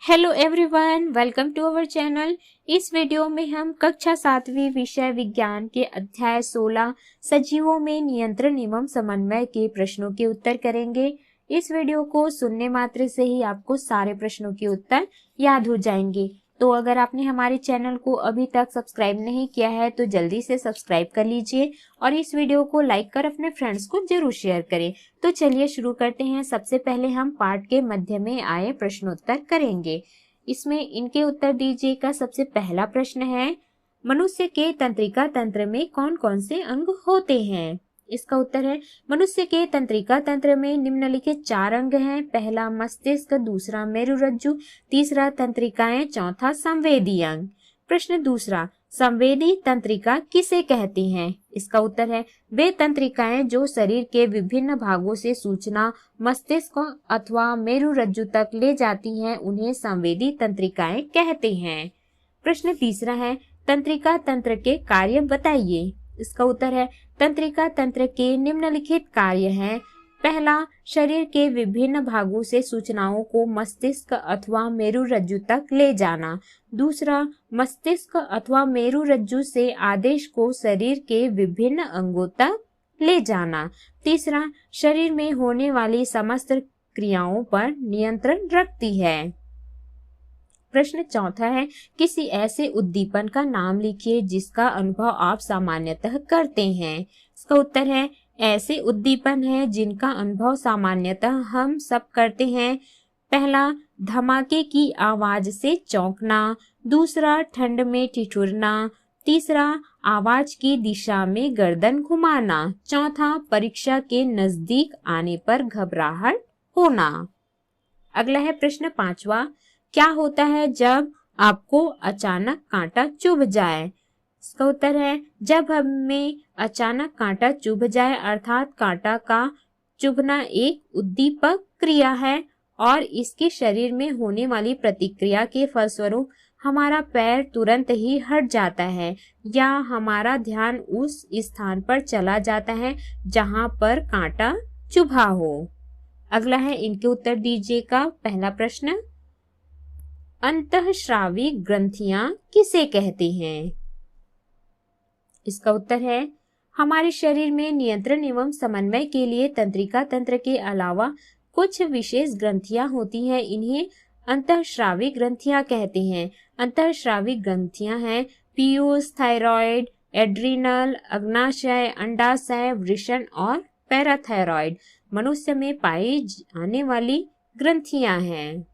Hello everyone, welcome to our channel. इस video में हम कक्षा 7वीं विषय विज्ञान के अध्याय 16 सजीवों में नियंत्रण एवं समन्वय के प्रश्नों के उत्तर करेंगे। इस वीडियो को सुनने मात्र से ही आपको सारे प्रश्नों के उत्तर याद हो जाएंगे। तो अगर आपने हमारे चैनल को अभी तक सब्सक्राइब नहीं किया है तो जल्दी से सब्सक्राइब कर लीजिए और इस वीडियो को लाइक कर अपने फ्रेंड्स को जरूर शेयर करें। तो चलिए शुरू करते हैं। सबसे पहले हम पाठ के मध्य में आए प्रश्नोत्तर करेंगे। इसमें इनके उत्तर दीजिएगा। सबसे पहला प्रश्न है, मनुष्य के तंत्रिका तंत्र में कौन कौन से अंग होते हैं? इसका उत्तर है, मनुष्य के तंत्रिका तंत्र में निम्नलिखित 4 अंग हैं। पहला मस्तिष्क, दूसरा मेरुरज्जु, तीसरा तंत्रिकाएं, चौथा संवेदी अंग। प्रश्न दूसरा, संवेदी तंत्रिका किसे कहते हैं? इसका उत्तर है, वे तंत्रिकाएं जो शरीर के विभिन्न भागों से सूचना मस्तिष्क अथवा मेरुरज्जु तक ले जाती हैं उन्हें संवेदी तंत्रिकाएं कहते हैं। प्रश्न तीसरा है, तंत्रिका तंत्र के कार्य बताइए। इसका उत्तर है, तंत्रिका तंत्र के निम्नलिखित कार्य हैं। पहला, शरीर के विभिन्न भागों से सूचनाओं को मस्तिष्क अथवा मेरुरज्जु तक ले जाना। दूसरा, मस्तिष्क अथवा मेरुरज्जु से आदेश को शरीर के विभिन्न अंगों तक ले जाना। तीसरा, शरीर में होने वाली समस्त क्रियाओं पर नियंत्रण रखती है। प्रश्न चौथा है, किसी ऐसे उद्दीपन का नाम लिखिए जिसका अनुभव आप सामान्यतः करते हैं। इसका उत्तर है, ऐसे उद्दीपन हैं जिनका अनुभव सामान्यतः हम सब करते हैं। पहला, धमाके की आवाज से चौंकना। दूसरा, ठंड में ठिठुरना। तीसरा, आवाज की दिशा में गर्दन घुमाना। चौथा, परीक्षा के नजदीक आने पर घबराहट होना। अगला है प्रश्न पांचवा, क्या होता है जब आपको अचानक कांटा चुभ जाए? इसका उत्तर है, जब हमें अचानक कांटा चुभ जाए अर्थात कांटा का चुभना एक उद्दीपक क्रिया है और इसके शरीर में होने वाली प्रतिक्रिया के फलस्वरूप हमारा पैर तुरंत ही हट जाता है या हमारा ध्यान उस स्थान पर चला जाता है जहां पर कांटा चुभा हो। अगला है, इनके उत्तर दीजिएगा। पहला प्रश्न, अंतःस्रावी ग्रंथियां किसे कहते हैं? इसका उत्तर है, हमारे शरीर में नियंत्रण एवं समन्वय के लिए तंत्रिका तंत्र के अलावा कुछ विशेष ग्रंथियां होती हैं। इन्हें अंतःस्रावी ग्रंथियां कहते हैं। अंतःस्रावी ग्रंथियां हैं पीयूष, थायराइड, एड्रिनल, अग्नाशय, अंडाशय, वृषण और पैराथायरॉइड मनुष्य में पाई जाने वाली ग्रंथियां हैं।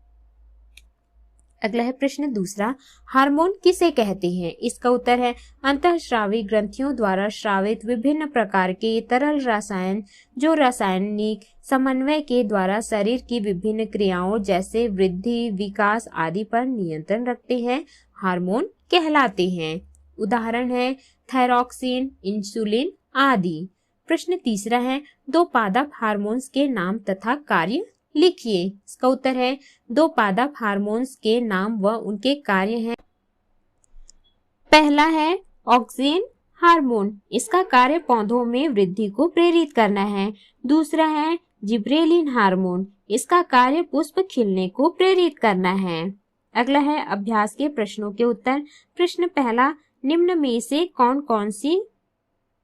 अगला है प्रश्न दूसरा, हार्मोन किसे कहते हैं? इसका उत्तर है, अंतःस्रावी ग्रंथियों द्वारा स्रावित विभिन्न प्रकार के तरल रसायन जो रासायनिक समन्वय के द्वारा शरीर की विभिन्न क्रियाओं जैसे वृद्धि, विकास आदि पर नियंत्रण रखते हैं, हार्मोन कहलाते हैं। उदाहरण है थायरॉक्सिन, इंसुलिन आदि। प्रश्न तीसरा है, 2 पादप हार्मोन्स के नाम तथा कार्य लिखिए। इसका उत्तर है, 2 पादप हार्मोन्स के नाम व उनके कार्य हैं। पहला है ऑक्सिन हार्मोन, इसका कार्य पौधों में वृद्धि को प्रेरित करना है। दूसरा है जिब्रेलिन हार्मोन, इसका कार्य पुष्प खिलने को प्रेरित करना है। अगला है अभ्यास के प्रश्नों के उत्तर। प्रश्न पहला, निम्न में से कौन कौन सी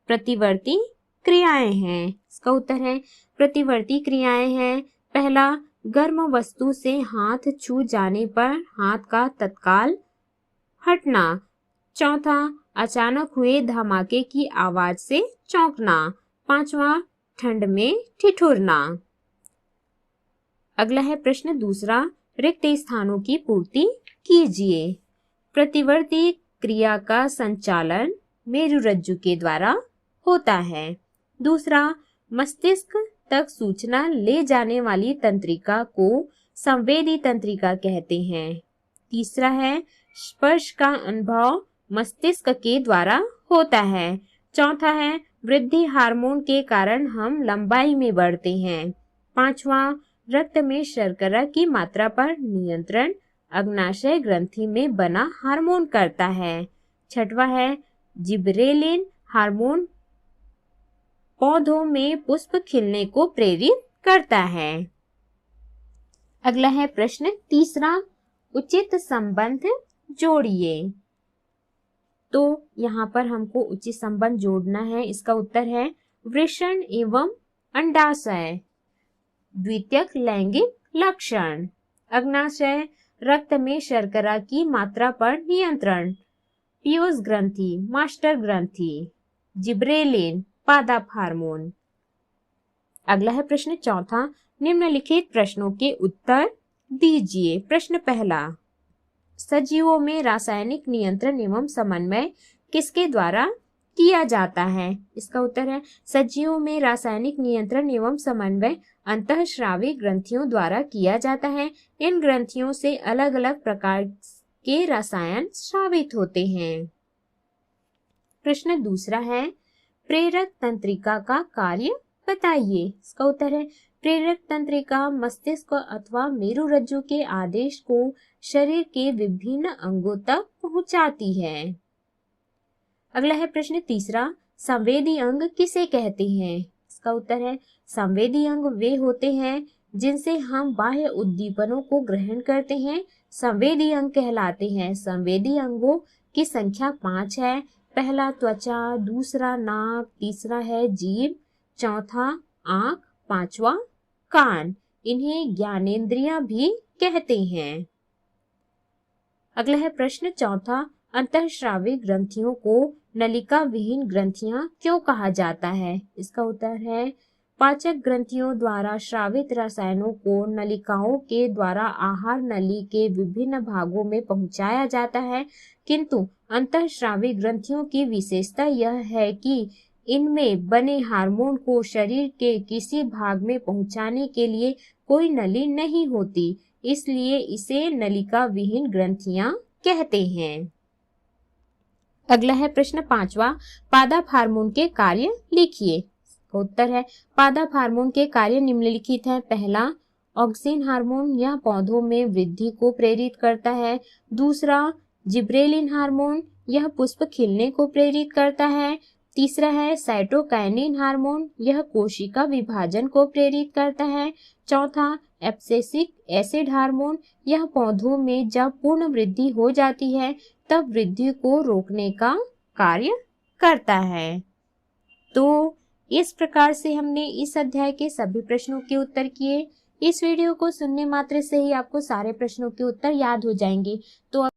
प्रतिवर्ती क्रियाएं हैं? इसका उत्तर है, प्रतिवर्ती क्रियाएं हैं। पहला, गर्म वस्तु से हाथ छू जाने पर हाथ का तत्काल हटना। चौथा, अचानक हुए धमाके की आवाज से चौंकना। पांचवा, ठंड में ठिठुरना। अगला है प्रश्न दूसरा, रिक्त स्थानों की पूर्ति कीजिए। प्रतिवर्ती क्रिया का संचालन मेरुरज्जु के द्वारा होता है। दूसरा, मस्तिष्क तक सूचना ले जाने वाली तंत्रिका को संवेदी तंत्रिका कहते हैं। तीसरा है, स्पर्श का अनुभव मस्तिष्क के द्वारा होता है। चौथा है, वृद्धि हार्मोन के कारण हम लंबाई में बढ़ते हैं। पांचवा, रक्त में शर्करा की मात्रा पर नियंत्रण अग्नाशय ग्रंथि में बना हार्मोन करता है। छठवा है, जिब्रेलिन हार्मोन पौधों में पुष्प खिलने को प्रेरित करता है। अगला है प्रश्न तीसरा, उचित संबंध जोड़िए। तो यहाँ पर हमको उचित संबंध जोड़ना है। इसका उत्तर है वृषण एवं अंडाशय। द्वितीयक लैंगिक लक्षण। अग्नाशय रक्त में शर्करा की मात्रा पर नियंत्रण। पीयूष ग्रंथि, मास्टर ग्रंथि। जिब्रेलिन, पादप हार्मोन। अगला है प्रश्न चौथा, निम्नलिखित प्रश्नों के उत्तर दीजिए। प्रश्न पहला, सजीवों में रासायनिक नियंत्रण एवं समन्वय किसके द्वारा किया जाता है? इसका उत्तर है सजीवों में रासायनिक नियंत्रण एवं समन्वय अंतःस्रावी ग्रंथियों द्वारा किया जाता है। इन ग्रंथियों से अलग अलग प्रकार के रसायन स्रावित होते हैं। प्रश्न दूसरा है, प्रेरक तंत्रिका का कार्य बताइए। इसका उत्तर है प्रेरक तंत्रिका मस्तिष्क अथवा मेरुरज्जु के आदेश को शरीर के विभिन्न अंगों तक पहुंचाती है। अगला है प्रश्न तीसरा, संवेदी अंग किसे कहते हैं? इसका उत्तर है संवेदी अंग वे होते हैं जिनसे हम बाह्य उद्दीपनों को ग्रहण करते हैं, संवेदी अंग कहलाते हैं। संवेदी अंगों की संख्या 5 है। पहला त्वचा, दूसरा नाक, तीसरा है जीभ, चौथा आंख, पांचवा कान। इन्हें ज्ञानेंद्रियां भी कहते हैं। अगला है प्रश्न चौथा, अंतःस्रावी ग्रंथियों को नलिका विहीन ग्रंथियां क्यों कहा जाता है? इसका उत्तर है पाचक ग्रंथियों द्वारा स्रावित रसायनों को नलिकाओं के द्वारा आहार नली के विभिन्न भागों में पहुंचाया जाता है, किंतु अंतःस्रावी ग्रंथियों की विशेषता यह है कि इनमें बने हार्मोन को शरीर के किसी भाग में पहुंचाने के लिए कोई नली नहीं होती, इसलिए इसे नलिका विहीन ग्रंथियां कहते हैं। अगला है प्रश्न पांचवा, पादप हार्मोन के कार्य लिखिए। उत्तर है पादप हार्मोन के कार्य निम्नलिखित हैं। पहला, ऑक्सिन हार्मोन, यह पौधों में वृद्धि को प्रेरित करता है। दूसरा, जिब्रेलिन हार्मोन, यह पुष्प खिलने को प्रेरित करता है। तीसरा है साइटोकाइनिन हार्मोन, यह कोशिका विभाजन को प्रेरित करता है। चौथा, एब्सिसिक एसिड हार्मोन, यह पौधों में जब पूर्ण वृद्धि हो जाती है तब वृद्धि को रोकने का कार्य करता है। तो इस प्रकार से हमने इस अध्याय के सभी प्रश्नों के उत्तर किए। इस वीडियो को सुनने मात्र से ही आपको सारे प्रश्नों के उत्तर याद हो जाएंगे। तो